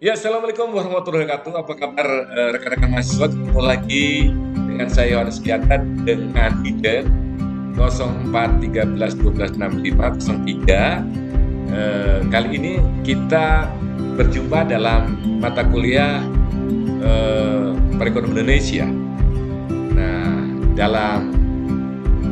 Ya, assalamualaikum warahmatullahi wabarakatuh. Apa kabar rekan-rekan mahasiswa? Ketemu lagi dengan saya Yohanes Kianta dengan IDEN 0413126503. Kali ini kita berjumpa dalam mata kuliah Perekonomian Indonesia. Nah, dalam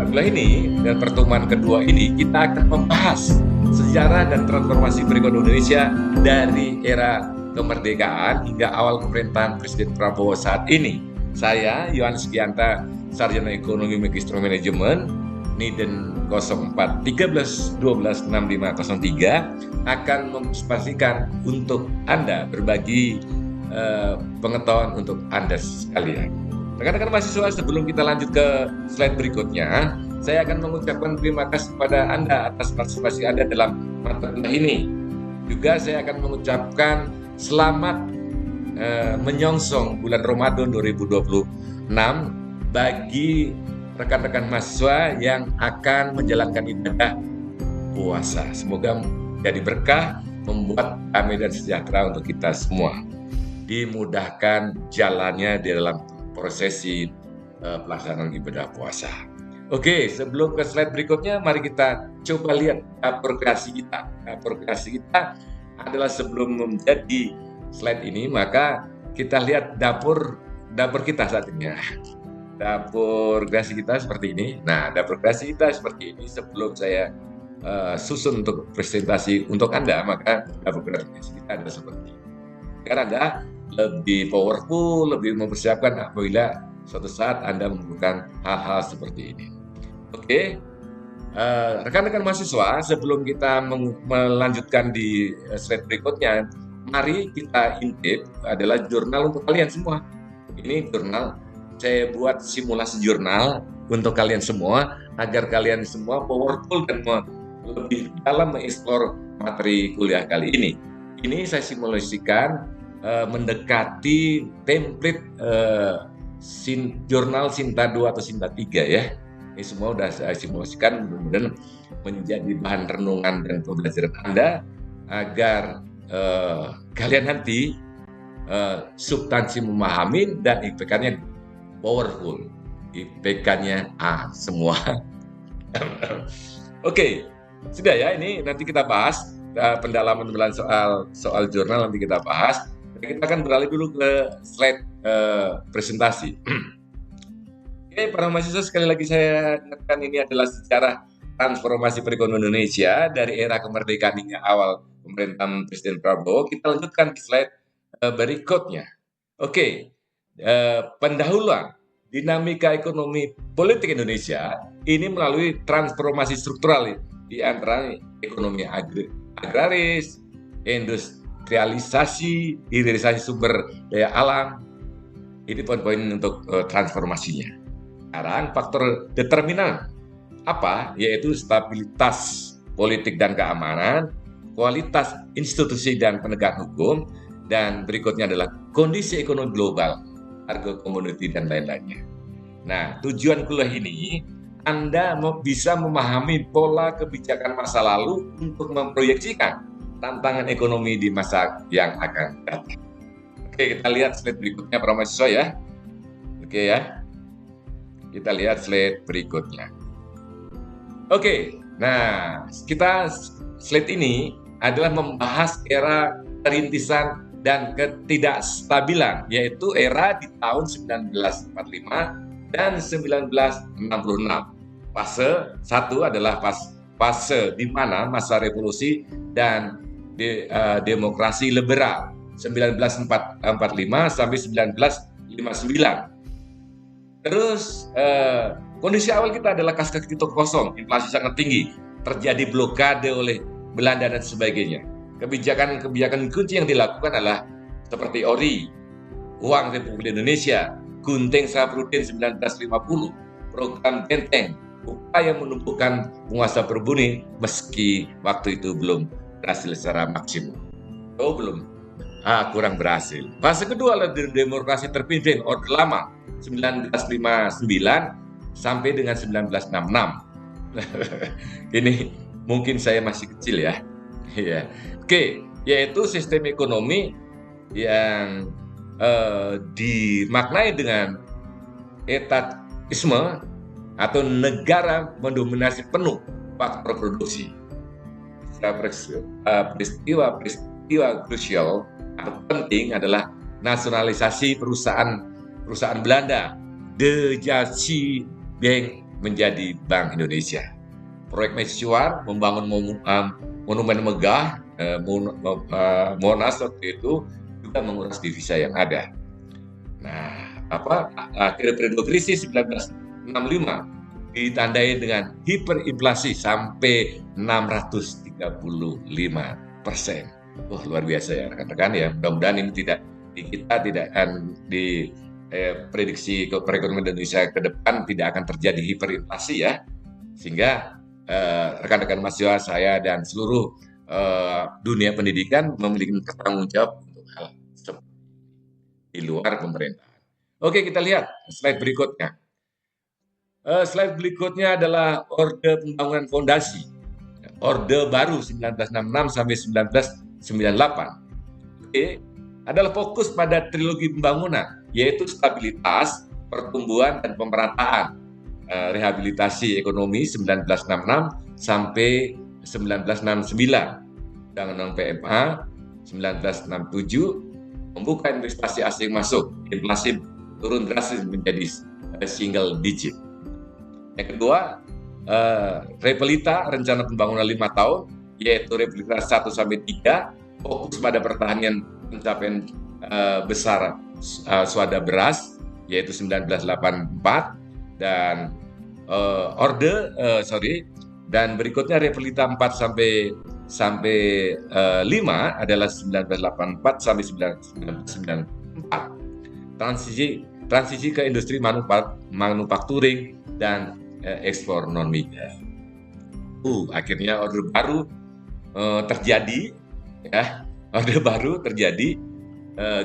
kuliah ini dan pertemuan kedua ini kita akan membahas sejarah dan transformasi perekonomian Indonesia dari era kemerdekaan hingga awal pemerintahan Presiden Prabowo saat ini. Saya Yohanes Kianta, Sarjana Ekonomi Magister Manajemen, NIDEN 0413126503 akan memastikan untuk Anda berbagi pengetahuan untuk Anda sekalian. Rekan-rekan mahasiswa, sebelum kita lanjut ke slide berikutnya, saya akan mengucapkan terima kasih kepada Anda atas partisipasi Anda dalam mata kuliah ini. Juga saya akan mengucapkan selamat menyongsong bulan Ramadan 2026 bagi rekan-rekan mahasiswa yang akan menjalankan ibadah puasa. Semoga menjadi berkah, membuat damai dan sejahtera untuk kita semua. Dimudahkan jalannya di dalam prosesi pelaksanaan ibadah puasa. Oke, sebelum ke slide berikutnya, mari kita coba lihat dapur kreasi kita. Dapur kreasi kita adalah sebelum menjadi slide ini, maka kita lihat dapur kita saat ini. Dapur kreasi kita seperti ini. Nah, dapur kreasi kita seperti ini. Sebelum saya susun untuk presentasi untuk Anda, maka dapur kreasi kita adalah seperti ini. Karena Anda lebih powerful, lebih mempersiapkan apabila suatu saat Anda membutuhkan hal-hal seperti ini. Oke, rekan-rekan mahasiswa, sebelum kita melanjutkan di slide berikutnya, mari kita intip adalah jurnal untuk kalian semua. Ini jurnal, saya buat simulasi jurnal untuk kalian semua, agar kalian semua powerful dan lebih dalam mengeksplor materi kuliah kali ini. Ini saya simulasikan mendekati template jurnal Sinta 2 atau Sinta 3 ya. Ini semua sudah saya simulasikan, mudah-mudahan menjadi bahan renungan dan pembelajaran Anda agar kalian nanti substansi memahami dan IPK-nya powerful. IPK-nya A semua. Oke, sudah ya, ini nanti kita bahas pendalaman soal jurnal, nanti kita bahas. Kita akan beralih dulu ke slide presentasi. Oke, para mahasiswa, sekali lagi saya ingatkan ini adalah sejarah transformasi perekonomian Indonesia dari era kemerdekaan hingga awal pemerintahan Presiden Prabowo. Kita lanjutkan di slide berikutnya. Oke, pendahuluan dinamika ekonomi politik Indonesia ini melalui transformasi struktural di antara ekonomi agraris, industrialisasi, hilirisasi sumber daya alam. Ini poin-poin untuk transformasinya. Sekarang faktor determinan apa? Yaitu stabilitas politik dan keamanan, kualitas institusi dan penegak hukum, dan berikutnya adalah kondisi ekonomi global, harga komoditi dan lain-lainnya. Nah, tujuan kuliah ini Anda bisa memahami pola kebijakan masa lalu untuk memproyeksikan tantangan ekonomi di masa yang akan datang. Oke, kita lihat slide berikutnya para mahasiswa ya. Oke ya, kita lihat slide berikutnya. Oke, nah slide ini adalah membahas era perintisan dan ketidakstabilan, yaitu era di tahun 1945 dan 1966. Fase 1 adalah fase di mana masa revolusi dan demokrasi liberal 1945 sampai 1959. Terus kondisi awal kita adalah kaki kosong, inflasi sangat tinggi, terjadi blokade oleh Belanda dan sebagainya. Kebijakan kunci yang dilakukan adalah seperti ORI, Uang Republik Indonesia, Gunting Safrudin 1950, program Benteng, upaya menumbuhkan penguasa berbuni meski waktu itu belum berhasil secara maksimum. Kurang berhasil. Fase kedua adalah demokrasi terpimpin Orde Lama 1959 sampai dengan 1966. Ini mungkin saya masih kecil ya. Oke, yaitu sistem ekonomi yang dimaknai dengan etatisme atau negara mendominasi penuh faktor produksi. Peristiwa krusial atau penting adalah nasionalisasi perusahaan Belanda, De Jassie Bank menjadi Bank Indonesia. Proyek Mercusuar membangun monumen megah, Monas waktu itu juga menguras devisa yang ada. Nah, akhir periode krisis 1965 ditandai dengan hiperinflasi sampai 635%. Wah, luar biasa ya rekan-rekan ya. Mudah-mudahan ini kita tidak akan prediksi perekonomian Indonesia ke depan tidak akan terjadi hiperinflasi ya. Sehingga rekan-rekan mahasiswa saya dan seluruh dunia pendidikan memiliki tanggung jawab untuk hal seperti di luar pemerintahan. Oke, kita lihat slide berikutnya. Slide berikutnya adalah Orde Pembangunan Fondasi. Orde Baru 1966 sampai 1998. Adalah fokus pada trilogi pembangunan, yaitu stabilitas, pertumbuhan, dan pemerataan. Rehabilitasi ekonomi 1966 sampai 1969. Undang-Undang PMA 1967 membuka investasi asing masuk, inflasi turun drastis menjadi single digit. Yang kedua, Repelita, rencana pembangunan 5 tahun, yaitu Repelita 1 sampai 3, fokus pada pertanian pencapaian besar swada beras, yaitu 1984, dan dan berikutnya Repelita 4 sampai 5 adalah 1984 sampai 1994. Transisi ke industri manufacturing dan ekspor non migas. Akhirnya orde baru terjadi, ya. Orde baru terjadi,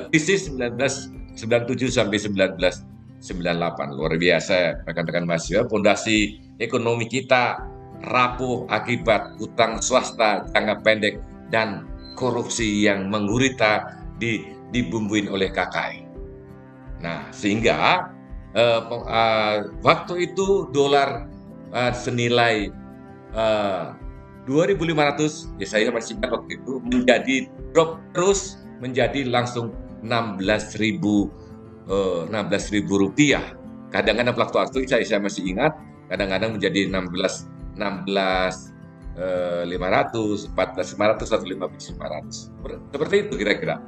krisis 1997 sampai 1998. Luar biasa, rekan-rekan mahasiswa. Fondasi ekonomi kita rapuh akibat utang swasta jangka pendek dan korupsi yang menggurita dibumbuin oleh KKI. Nah, sehingga waktu itu dolar senilai 2.500, ya saya masih ingat waktu itu, menjadi drop terus menjadi langsung 16.000 rupiah. Kadang-kadang waktu itu saya masih ingat, kadang-kadang menjadi 16.500, 14.500 atau 15.500. Seperti itu kira-kira.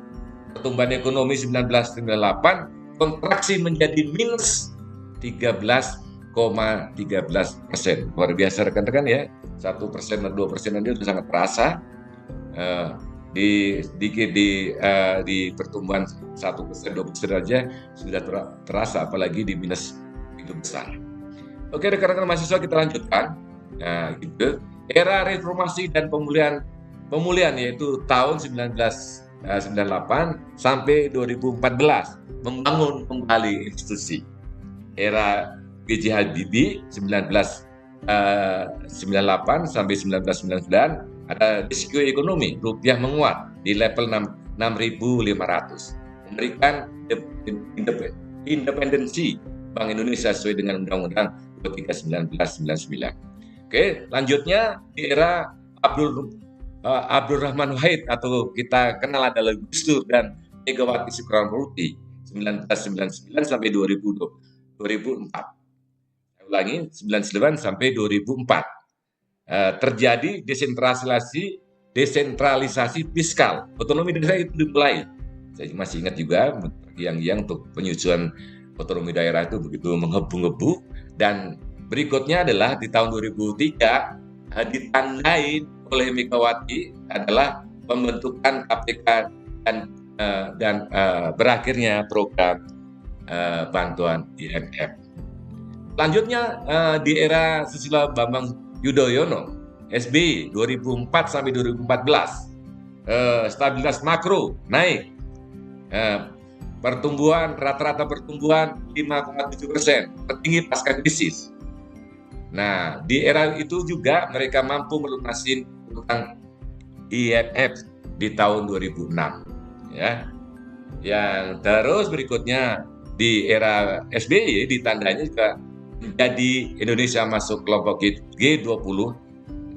Pertumbuhan ekonomi 1998 kontraksi menjadi minus 13,13%. Luar biasa rekan-rekan ya. 1% dan 2% itu sangat terasa. Di pertumbuhan 1%, 2% aja sudah terasa, apalagi di minus itu besar. Oke rekan-rekan mahasiswa, kita lanjutkan. Nah, gitu. Era reformasi dan pemulihan yaitu tahun 1998 sampai 2014 membangun kembali institusi. Era B.J. Habibie 1998 sampai 1999 ada risiko ekonomi, rupiah menguat di level 6.500, memberikan independensi Bank Indonesia sesuai dengan Undang-Undang 23 1999. Oke, lanjutnya di era Abdurrahman Wahid atau kita kenal adalah Gus Dur dan Megawati Soekarnoputri 1999 sampai 2004. Saya ulangi, 99 sampai 2004. Terjadi desentralisasi fiskal, otonomi daerah itu dimulai. Saya masih ingat juga yang untuk penyusunan otonomi daerah itu begitu menggebu-gebu. Dan berikutnya adalah di tahun 2003 ditandai oleh Megawati adalah pembentukan KPK dan berakhirnya program bantuan IMF. Lanjutnya di era Susilo Bambang Yudhoyono, SBY 2004 sampai 2014, stabilitas makro naik, rata-rata pertumbuhan 5,7%, tertinggi pasca krisis. Nah, di era itu juga mereka mampu melunasi utang IMF di tahun 2006, ya. Yang terus berikutnya di era SBY ditandanya juga menjadi Indonesia masuk kelompok G20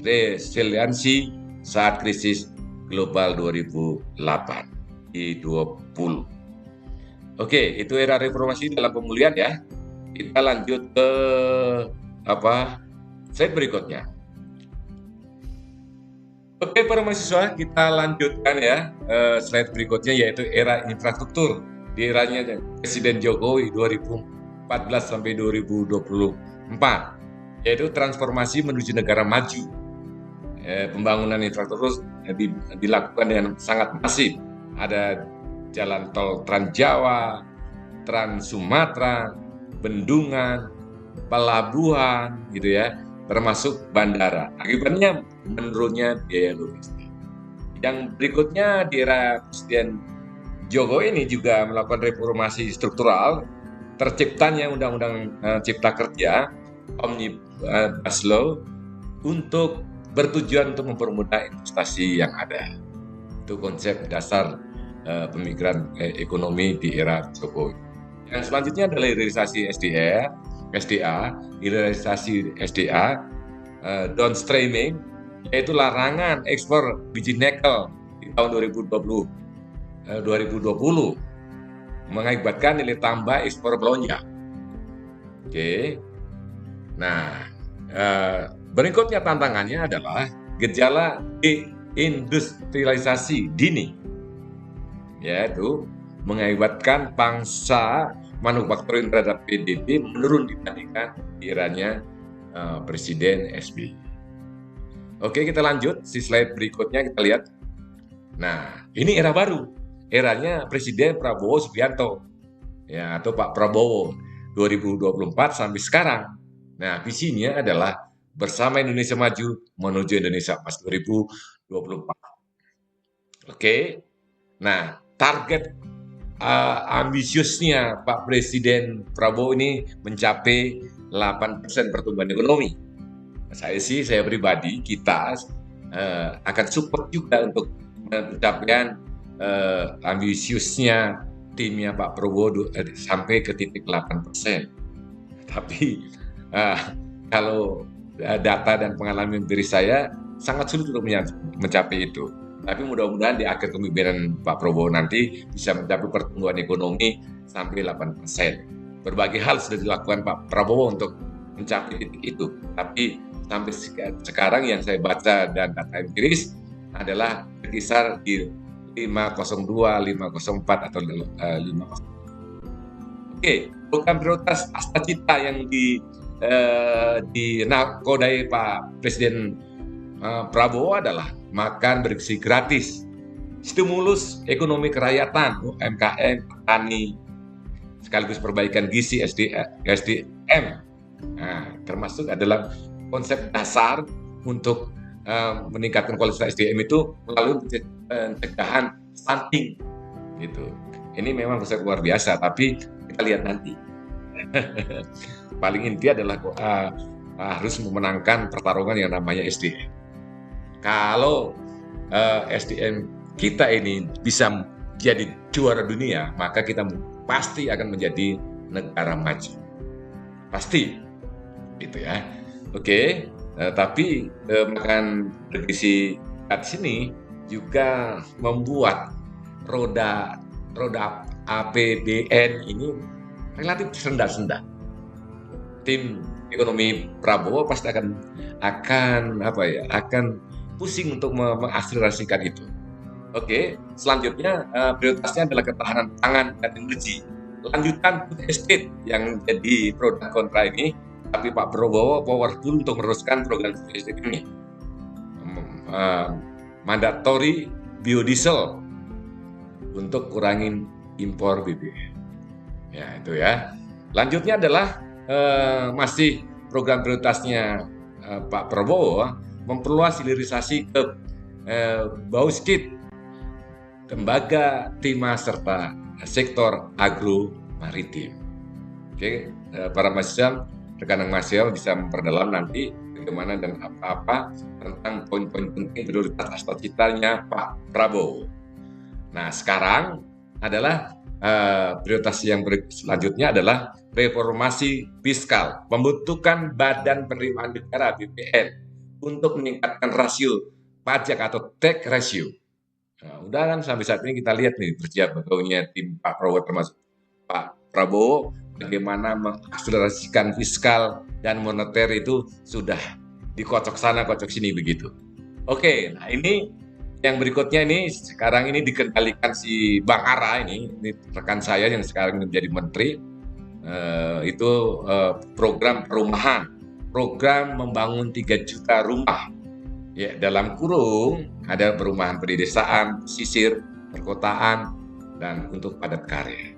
resiliensi saat krisis global 2008 G20. Oke, itu era reformasi dalam pemulihan ya. Kita lanjut ke slide berikutnya. Oke, para mahasiswa, kita lanjutkan ya slide berikutnya, yaitu era infrastruktur di eranya Presiden Jokowi 2014 sampai 2024, yaitu transformasi menuju negara maju. Pembangunan infrastruktur dilakukan dengan sangat masif. Ada jalan tol Trans Jawa, Trans Sumatera, bendungan, pelabuhan, gitu ya, termasuk bandara. Akibatnya menurunnya biaya logistik. Yang berikutnya di era Presiden Jokowi ini juga melakukan reformasi struktural, terciptanya Undang-Undang Cipta Kerja Omnibus Law untuk bertujuan untuk mempermudah investasi yang ada. Itu konsep dasar pemikiran ekonomi di era Jokowi. Yang selanjutnya adalah hilirisasi hilirisasi SDA, downstreaming, yaitu larangan ekspor biji nikel di tahun 2020 mengakibatkan nilai tambah ekspor melonjak. Oke. Nah, berikutnya tantangannya adalah gejala deindustrialisasi dini, yaitu mengakibatkan pangsa manufakturing terhadap PDB menurun dibandingkan eranya Presiden SBY. Oke, kita lanjut di slide berikutnya, kita lihat. Nah, ini era baru, eranya Presiden Prabowo Subianto, ya, atau Pak Prabowo 2024 sampai sekarang. Nah, visinya adalah bersama Indonesia Maju menuju Indonesia Emas 2024. Oke, nah target ambisiusnya Pak Presiden Prabowo ini mencapai 8% pertumbuhan ekonomi. Saya pribadi, kita akan support juga untuk pencapaian ambisiusnya timnya Pak Prabowo sampai ke titik 8%. Tapi kalau data dan pengalaman diri saya sangat sulit untuk mencapai itu. Tapi mudah-mudahan di akhir kepemimpinan Pak Prabowo nanti bisa mencapai pertumbuhan ekonomi sampai 8%. Berbagai hal sudah dilakukan Pak Prabowo untuk mencapai titik itu. Tapi sampai sekarang yang saya baca dan data empiris adalah berkisar di 502, 504 atau 5. Oke, program prioritas Astacita yang dinakodai Pak Presiden Prabowo adalah makan bergizi gratis, stimulus ekonomi kerakyatan, UMKM, petani, sekaligus perbaikan gizi SDM. Nah, termasuk adalah konsep dasar untuk meningkatkan kualitas SDM itu melalui pencegahan stunting, gitu. Ini memang konsep luar biasa, tapi kita lihat nanti. Paling inti adalah harus memenangkan pertarungan yang namanya SDM. Kalau SDM kita ini bisa jadi juara dunia, maka kita pasti akan menjadi negara maju. Pasti, gitu ya. Oke, tapi makan bergizi gratis ini juga membuat roda APBN ini relatif sendat-sendat. Tim ekonomi Prabowo pasti akan pusing untuk mengakselerasikan itu. Oke, selanjutnya prioritasnya adalah ketahanan pangan dan energi. Lanjutan food estate yang jadi produk kontra ini, tapi Pak Prabowo powerful untuk meneruskan program food estate ini. Mandatory biodiesel untuk kurangin impor BBM. Ya, itu ya. Lanjutnya adalah masih program prioritasnya Pak Prabowo memperluas hilirisasi ke bauxit, tembaga, timah, serta sektor agro maritim. Oke, para mahasiswa, rekan mahasiswa bisa memperdalam nanti bagaimana dan apa tentang poin-poin penting prioritas Astacitanya Pak Prabowo. Nah, sekarang adalah prioritas yang selanjutnya adalah reformasi fiskal, pembentukan Badan Penerimaan Negara (BPN) untuk meningkatkan rasio pajak atau tax ratio. Nah, udah kan sampai saat ini kita lihat nih kerja bagaimana tim Pak Prabowo termasuk Pak Prabowo bagaimana mengakselerasikan fiskal dan moneter itu sudah dikocok sana kocok sini begitu. Oke, nah ini yang berikutnya ini sekarang ini dikendalikan si Bang Ara ini rekan saya yang sekarang menjadi menteri program perumahan, program membangun 3 juta rumah. Ya, dalam kurung ada perumahan pedesaan, pesisir, perkotaan, dan untuk padat karya.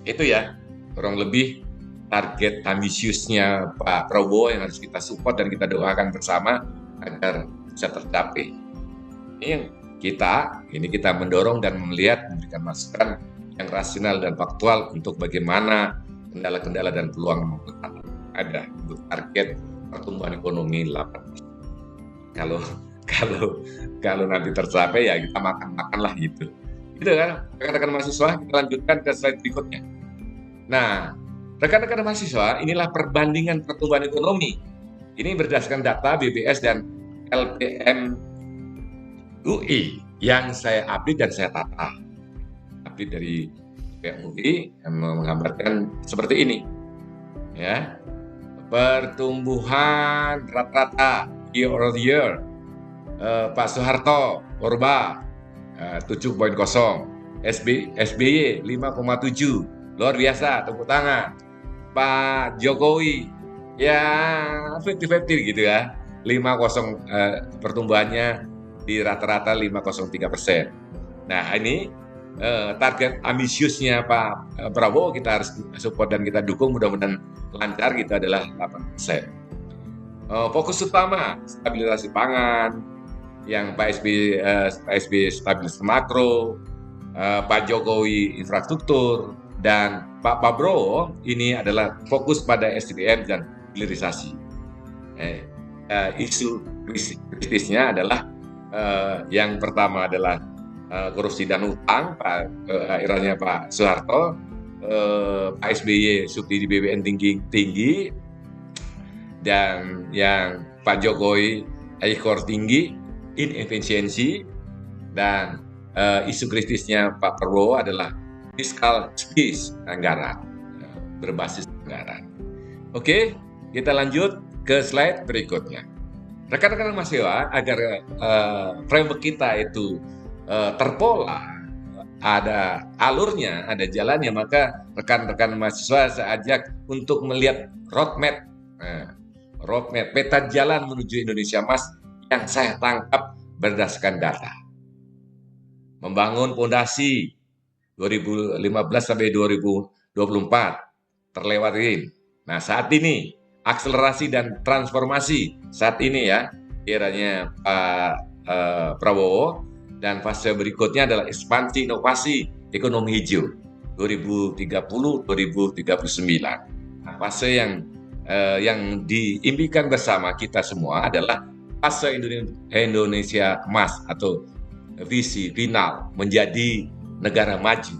Itu ya, kurang lebih target ambisiusnya Pak Prabowo yang harus kita support dan kita doakan bersama agar bisa tercapai. Ini yang kita mendorong dan melihat, memberikan masukan yang rasional dan faktual untuk bagaimana kendala-kendala dan peluang ada untuk target pertumbuhan ekonomi 8%. Kalau nanti tercapai ya kita makan lah gitu. Gitu kan, rekan-rekan mahasiswa, kita lanjutkan ke slide berikutnya. Nah, rekan-rekan mahasiswa, inilah perbandingan pertumbuhan ekonomi. Ini berdasarkan data BBS dan LPM UI yang saya update dan saya tata. Update dari UI yang menggambarkan seperti ini. Ya. Pertumbuhan rata-rata year over year Pak Soeharto Orba 7,0, SBY 5,7, luar biasa, tepuk tangan. Pak Jokowi ya 50-50 gitu ya, 5,0 pertumbuhannya di rata-rata 5,03%. Nah ini target ambisiusnya Pak Prabowo kita harus support dan kita dukung, mudah-mudahan lancar gitu, adalah 8%. Fokus utama stabilisasi pangan, yang Pak SBY stabilitas makro, Pak Jokowi infrastruktur, dan Pak Prabowo ini adalah fokus pada SDM dan hilirisasi. Isu kritisnya adalah yang pertama adalah korupsi dan utang, eranya Pak Soeharto, Pak SBY subsidi BBM tinggi, dan yang Pak Jokowi ekspor tinggi, inefisiensi, dan isu kritisnya Pak Prabowo adalah fiskal space anggaran, berbasis anggaran. Oke, kita lanjut ke slide berikutnya. Rekan-rekan mahasiswa, agar framework kita itu terpola, ada alurnya, ada jalannya, maka rekan-rekan mahasiswa saya ajak untuk melihat roadmap, peta jalan menuju Indonesia Emas yang saya tangkap berdasarkan data. Membangun fondasi 2015 sampai 2024 terlewatin. Nah, saat ini akselerasi dan transformasi saat ini ya, eranya Pak Prabowo, dan fase berikutnya adalah ekspansi inovasi ekonomi hijau 2030-2039. Nah, fase yang diimpikan bersama kita semua adalah fase Indonesia Emas atau visi final menjadi negara maju,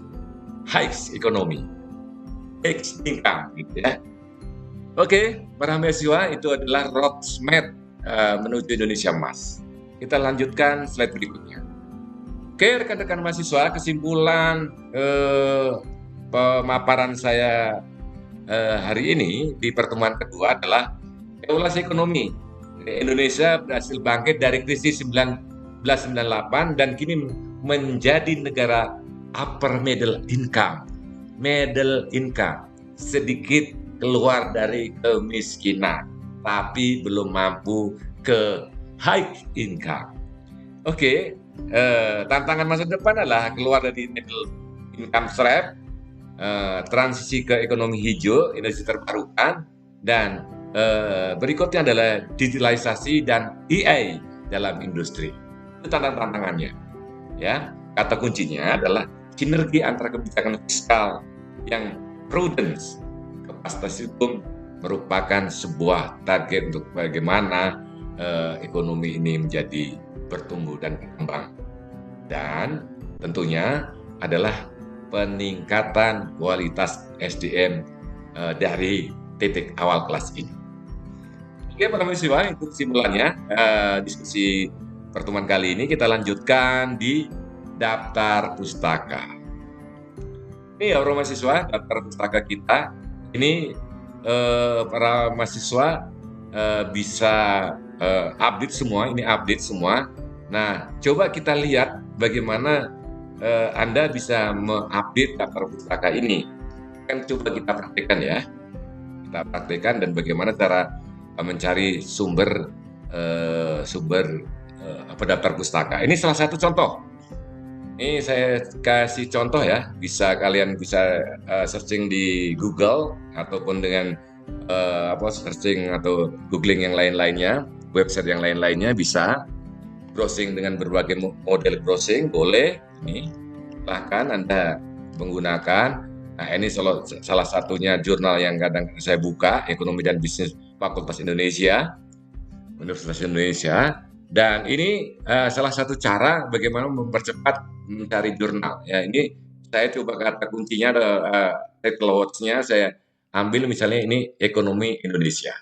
high economy, X income gitu ya. Oke, para mahasiswa, itu adalah roadmap menuju Indonesia Emas. Kita lanjutkan slide berikutnya. Oke, rekan-rekan mahasiswa, kesimpulan pemaparan saya hari ini di pertemuan kedua adalah evaluasi ekonomi. Indonesia berhasil bangkit dari krisis 1998 dan kini menjadi negara upper middle income, sedikit keluar dari kemiskinan, tapi belum mampu ke high income. Oke, tantangan masa depan adalah keluar dari middle income trap, transisi ke ekonomi hijau, energi terbarukan, dan berikutnya adalah digitalisasi dan AI dalam industri. Itu tantangannya. Ya, kata kuncinya adalah sinergi antara kebijakan fiskal yang prudence, kepastian hukum merupakan sebuah target untuk bagaimana ekonomi ini menjadi bertumbuh dan berkembang. Dan tentunya adalah peningkatan kualitas SDM dari titik awal kelas ini. Oke, para mahasiswa, itu kesimpulannya. Diskusi pertemuan kali ini kita lanjutkan di daftar pustaka. Ini ya para mahasiswa, daftar pustaka kita. Ini para mahasiswa bisa update semua, ini update semua. Nah, coba kita lihat bagaimana Anda bisa mengupdate daftar pustaka ini. Kan coba kita praktikkan ya. Kita praktikkan dan bagaimana cara mencari sumber daftar pustaka. Ini salah satu contoh. Ini saya kasih contoh ya, kalian bisa searching di Google ataupun dengan searching atau googling yang lain-lainnya, website yang lain-lainnya bisa browsing dengan berbagai model browsing, boleh. Ini silahkan Anda menggunakan. Nah, ini salah satunya jurnal yang kadang saya buka, Ekonomi dan Bisnis Fakultas Indonesia, Universitas Indonesia. Dan ini salah satu cara bagaimana mempercepat mencari jurnal. Ya, ini saya coba kata kuncinya, title words-nya saya ambil misalnya ini Ekonomi Indonesia.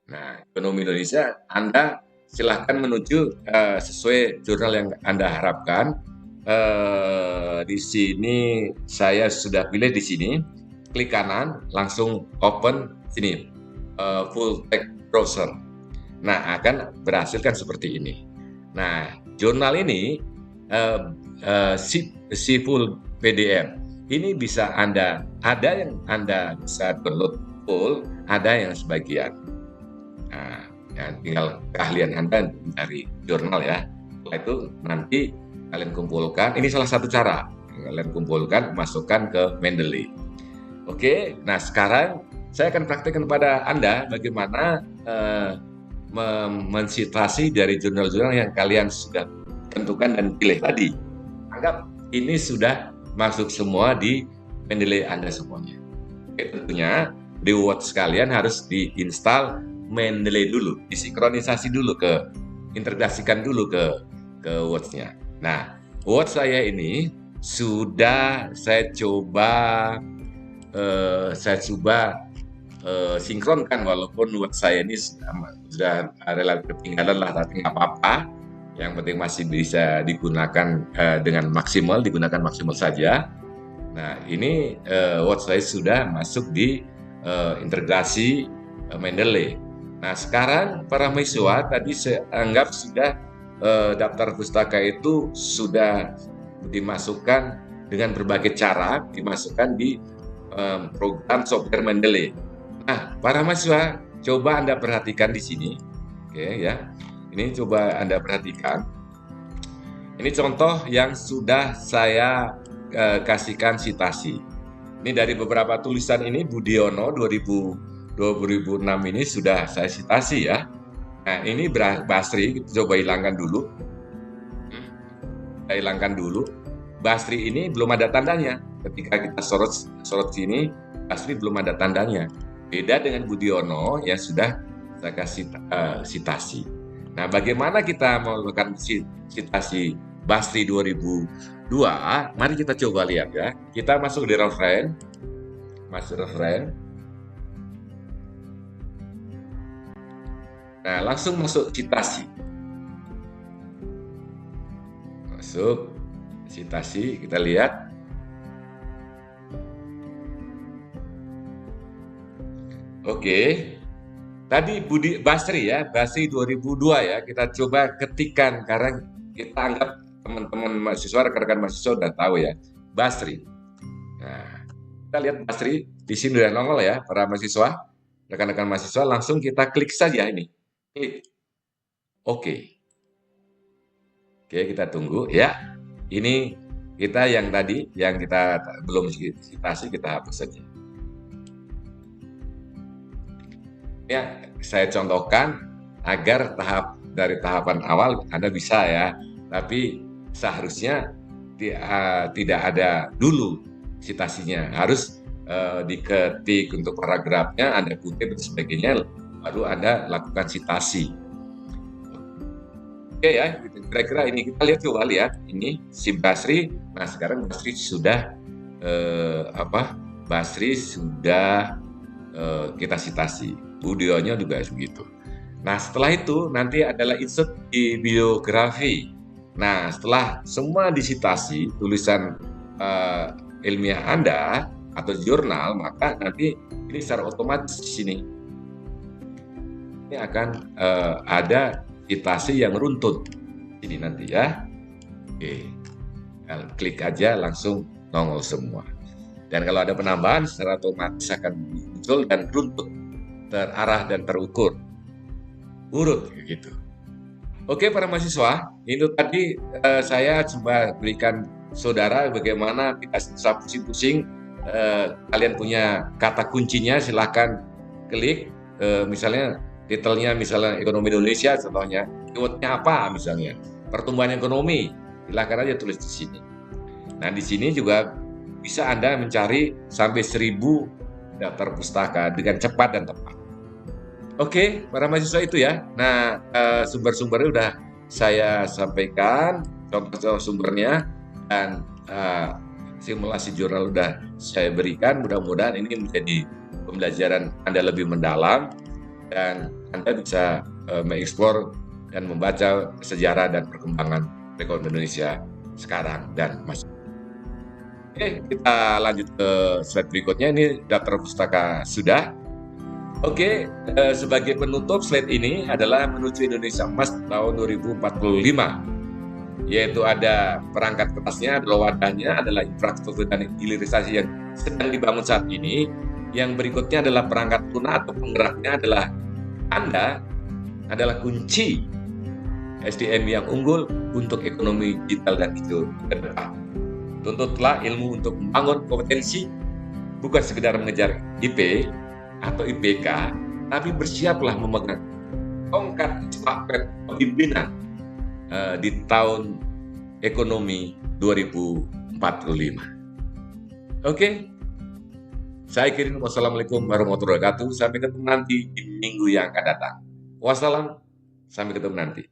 Nah, Ekonomi Indonesia, Anda silahkan menuju sesuai jurnal yang Anda harapkan. Di sini saya sudah pilih di sini, klik kanan, langsung open sini, full text browser. Nah, akan berhasilkan seperti ini. Nah, jurnal ini si full PDF. Ini bisa ada yang Anda bisa download full, ada yang sebagian. Nah, tinggal keahlian Anda mencari jurnal ya. Setelah itu nanti kalian kumpulkan, ini salah satu cara. Kalian kumpulkan, masukkan ke Mendeley. Oke, nah sekarang saya akan praktikkan kepada Anda bagaimana mensitasi dari jurnal-jurnal yang kalian sudah tentukan dan pilih tadi. Anggap ini sudah masuk semua di Mendeley Anda semuanya. Oke, tentunya di Watch kalian harus diinstal Mendeley dulu, disinkronisasi dulu integrasikan dulu ke Watch-nya. Nah, Watch saya ini sudah saya coba sinkronkan, walaupun Watch saya ini sudah relatif ketinggalan lah, tapi nggak apa-apa. Yang penting masih bisa digunakan dengan maksimal, digunakan maksimal saja. Nah, ini Watch saya sudah masuk di integrasi Mendeley. Nah, sekarang para mahasiswa tadi saya anggap sudah daftar pustaka itu sudah dimasukkan dengan berbagai cara, dimasukkan di program software Mendeley. Nah, para mahasiswa, coba Anda perhatikan di sini, oke ya. Ini coba Anda perhatikan. Ini contoh yang sudah saya kasihkan citasi. Ini dari beberapa tulisan ini Budiono 2006 ini sudah saya citasi ya. Nah, ini Basri, coba hilangkan dulu. Kita hilangkan dulu. Basri ini belum ada tandanya. Ketika kita sorot sini, Basri belum ada tandanya. Beda dengan Budiono yang sudah saya kasih citasi. Nah, bagaimana kita melakukan citasi Basri 2002? Mari kita coba lihat ya. Kita masuk di referen. Nah, langsung masuk citasi. Masuk citasi, kita lihat. Oke. Tadi Basri ya, Basri 2002 ya. Kita coba ketikkan karena kita anggap teman-teman mahasiswa, rekan-rekan mahasiswa sudah tahu ya. Basri. Nah, kita lihat Basri di sini sudah nongol ya, para mahasiswa. Rekan-rekan mahasiswa langsung kita klik saja ini. Klik. Oke, kita tunggu ya. Ini kita yang tadi, yang kita belum citasi, kita hapus saja. Ya, saya contohkan agar dari tahapan awal Anda bisa ya. Tapi seharusnya tidak ada dulu citasinya. Harus diketik untuk paragrafnya, Anda kutip dan sebagainya, baru Anda lakukan citasi. Oke ya, kira-kira ini kita coba lihat ini si Basri. Nah, sekarang Basri sudah Basri sudah kita citasi, Budiono juga begitu. Nah, setelah itu nanti adalah insert di biografi. Nah, setelah semua disitasi tulisan ilmiah Anda atau jurnal, maka nanti ini secara otomatis di sini ini akan ada citasi yang runtut. Jadi nanti ya, oke, klik aja langsung nongol semua. Dan kalau ada penambahan secara otomatis akan muncul dan runtut, terarah dan terukur, urut gitu. Oke para mahasiswa, itu tadi saya coba berikan saudara bagaimana tidak usah pusing-pusing. Kalian punya kata kuncinya, silahkan klik. Misalnya titelnya misalnya ekonomi Indonesia contohnya, keywordnya apa misalnya, pertumbuhan ekonomi, silahkan aja tulis di sini. Nah di sini juga bisa Anda mencari sampai 1000 daftar pustaka dengan cepat dan tepat. Oke, para mahasiswa itu ya. Nah, sumber-sumbernya udah saya sampaikan, contoh sumbernya, dan simulasi jurnal udah saya berikan. Mudah-mudahan ini menjadi pembelajaran Anda lebih mendalam, dan Anda bisa mengeksplor dan membaca sejarah dan perkembangan perekonomian Indonesia sekarang dan masa. Oke, kita lanjut ke slide berikutnya. Ini daftar pustaka sudah. Oke, sebagai penutup slide ini adalah menuju Indonesia Emas tahun 2045. Yaitu ada perangkat kerasnya, adalah wadahnya, adalah infrastruktur dan hilirisasi yang sedang dibangun saat ini. Yang berikutnya adalah perangkat lunak atau penggeraknya adalah Anda, adalah kunci SDM yang unggul untuk ekonomi digital dan hijau ke depan. Tuntutlah ilmu untuk membangun kompetensi, bukan sekedar mengejar IP atau IPK, tapi bersiaplah memegang tongkat estafet pemimpinan di tahun ekonomi 2045. Oke, saya kirim wassalamualaikum warahmatullahi wabarakatuh. Sampai ketemu nanti di minggu yang akan datang. Wassalam, sampai ketemu nanti.